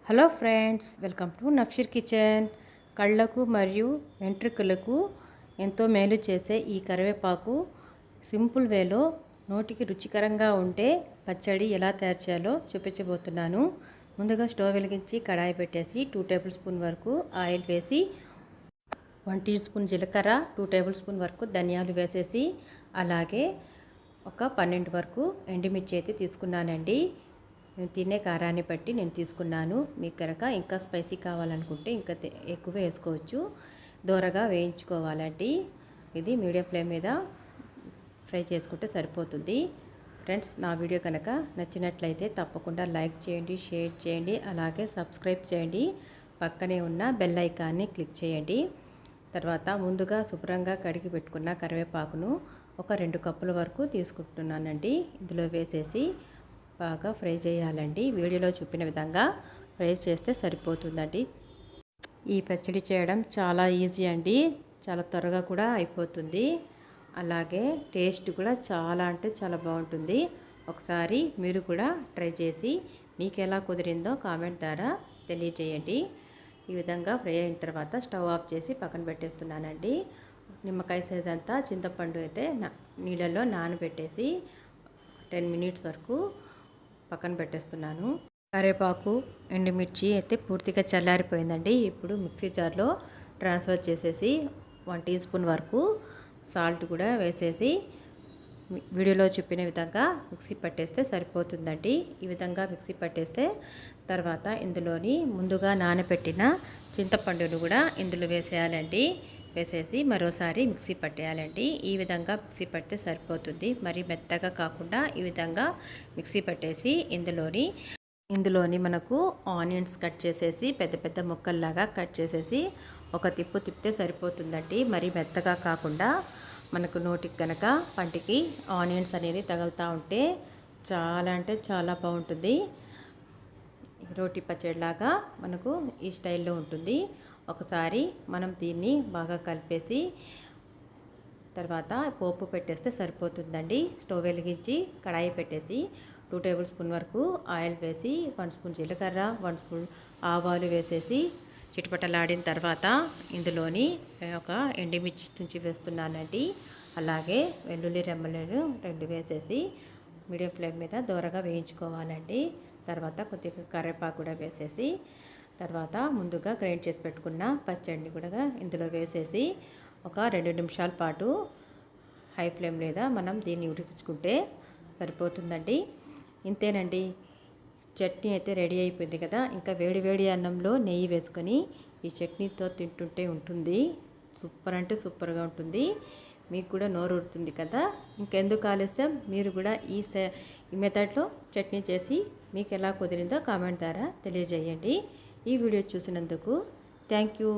Hello friends, welcome to Nafsheer kitchen. కళ్ళకు మరియు వెంట్రుకలకు ఎంతో మేలు చేసే ఈ కరివేపాకు సింపుల్ వేలో నోటికి రుచికరంగా ఉండే పచ్చడి ఎలా తయారు చేయాలో చూపించబోతున్నాను. ముందుగా స్టవ్ వెలిగించి కడాయి పెట్టేసి 2 టేబుల్ స్పూన్ వరకు ఆయిల్ వేసి 1 టీ స్పూన్ జీలకర్ర, 2 టేబుల్ స్పూన్ వరకు ధనియాలు వేసేసి అలాగే ఒక 12 వరకు ఎండుమిర్చి అయితే తీసుకున్నానండి. నేను తినే కారాన్ని బట్టి నేను తీసుకున్నాను. మీకు కనుక ఇంకా స్పైసీ కావాలనుకుంటే ఇంకా ఎక్కువ వేసుకోవచ్చు. దోరగా వేయించుకోవాలండి. ఇది మీడియం ఫ్లేమ్ మీద ఫ్రై చేసుకుంటే సరిపోతుంది. ఫ్రెండ్స్, నా వీడియో కనుక నచ్చినట్లయితే తప్పకుండా లైక్ చేయండి, షేర్ చేయండి, అలాగే సబ్స్క్రైబ్ చేయండి. పక్కనే ఉన్న బెల్ ఐకాన్ని క్లిక్ చేయండి. తర్వాత ముందుగా శుభ్రంగా కడిగి పెట్టుకున్న కరివేపాకును ఒక 2 కప్పుల వరకు తీసుకుంటున్నానండి. ఇందులో వేసేసి బాగా ఫ్రై చేయాలండి. వీడియోలో చూపిన విధంగా ఫ్రై చేస్తే సరిపోతుందండి. ఈ పచ్చడి చేయడం చాలా ఈజీ అండి. చాలా త్వరగా కూడా అయిపోతుంది. అలాగే టేస్ట్ కూడా చాలా అంటే చాలా బాగుంటుంది. ఒకసారి మీరు కూడా ట్రై చేసి మీకు ఎలా కుదిరిందో కామెంట్ ద్వారా తెలియజేయండి. ఈ విధంగా ఫ్రై అయిన తర్వాత స్టవ్ ఆఫ్ చేసి పక్కన పెట్టేస్తున్నానండి. నిమ్మకాయ సైజ్ అంతా చింతపండు అయితే నీళ్ళల్లో నానబెట్టేసి 10 మినిట్స్ వరకు పక్కన పెట్టేస్తున్నాను. కరివేపాకు, ఎండుమిర్చి అయితే పూర్తిగా చల్లారిపోయిందండి. ఇప్పుడు మిక్సీ జార్లో ట్రాన్స్ఫర్ చేసేసి 1 టీ స్పూన్ వరకు సాల్ట్ కూడా వేసేసి వీడియోలో చెప్పిన విధంగా మిక్సీ పట్టేస్తే సరిపోతుందండి. ఈ విధంగా మిక్సీ పట్టేస్తే తర్వాత ఇందులోని ముందుగా నానబెట్టిన చింతపండును కూడా ఇందులో వేసేయాలండి. వేసేసి మరోసారి మిక్సీ పట్టేయాలండి. ఈ విధంగా మిక్సీ పడితే సరిపోతుంది. మరి మెత్తగా కాకుండా ఈ విధంగా మిక్సీ పట్టేసి ఇందులోని మనకు ఆనియన్స్ కట్ చేసేసి పెద్ద పెద్ద ముక్కల్లాగా కట్ చేసేసి ఒక తిప్పు తిప్పితే సరిపోతుందండి. మరి మెత్తగా కాకుండా మనకు నోటికి కనుక పంటికి ఆనియన్స్ అనేది తగులుతూ ఉంటే చాలా అంటే చాలా బాగుంటుంది. రోటి పచ్చడిలాగా మనకు ఈ స్టైల్లో ఉంటుంది. ఒకసారి మనం దీన్ని బాగా కలిపేసి తర్వాత పోపు పెట్టేస్తే సరిపోతుందండి. స్టవ్ వెలిగించి కడాయి పెట్టేసి 2 టేబుల్ స్పూన్ వరకు ఆయిల్ వేసి 1 స్పూన్ జీలకర్ర, 1 స్పూన్ ఆవాలు వేసేసి చిటపటలాడిన తర్వాత ఇందులోని ఒక ఎండుమిర్చి తుంచి వేస్తున్నానండి. అలాగే వెల్లుల్లి రెమ్మలను 2 వేసేసి మీడియం ఫ్లేమ్ మీద దోరగా వేయించుకోవాలండి. తర్వాత కొద్దిగా కరివేపాకు కూడా వేసేసి తర్వాత ముందుగా గ్రైండ్ చేసి పెట్టుకున్న పచ్చడిని కూడా ఇందులో వేసేసి ఒక 2 నిమిషాల పాటు హై ఫ్లేమ్ మీద మనం దీన్ని ఉడికించుకుంటే సరిపోతుందండి. ఇంతేనండి, చట్నీ అయితే రెడీ అయిపోయింది కదా. ఇంకా వేడి వేడి అన్నంలో నెయ్యి వేసుకొని ఈ చట్నీతో తింటుంటే ఉంటుంది. సూపర్ అంటే సూపర్గా ఉంటుంది. మీకు కూడా నోరు ఊరుతుంది కదా. ఇంకెందుకు ఆలస్యం, మీరు కూడా ఈ మెథడ్లో చట్నీ చేసి మీకు ఎలా కుదిరిందో కామెంట్ ద్వారా తెలియజేయండి. ఈ వీడియో చూసినందుకు థ్యాంక్ యూ.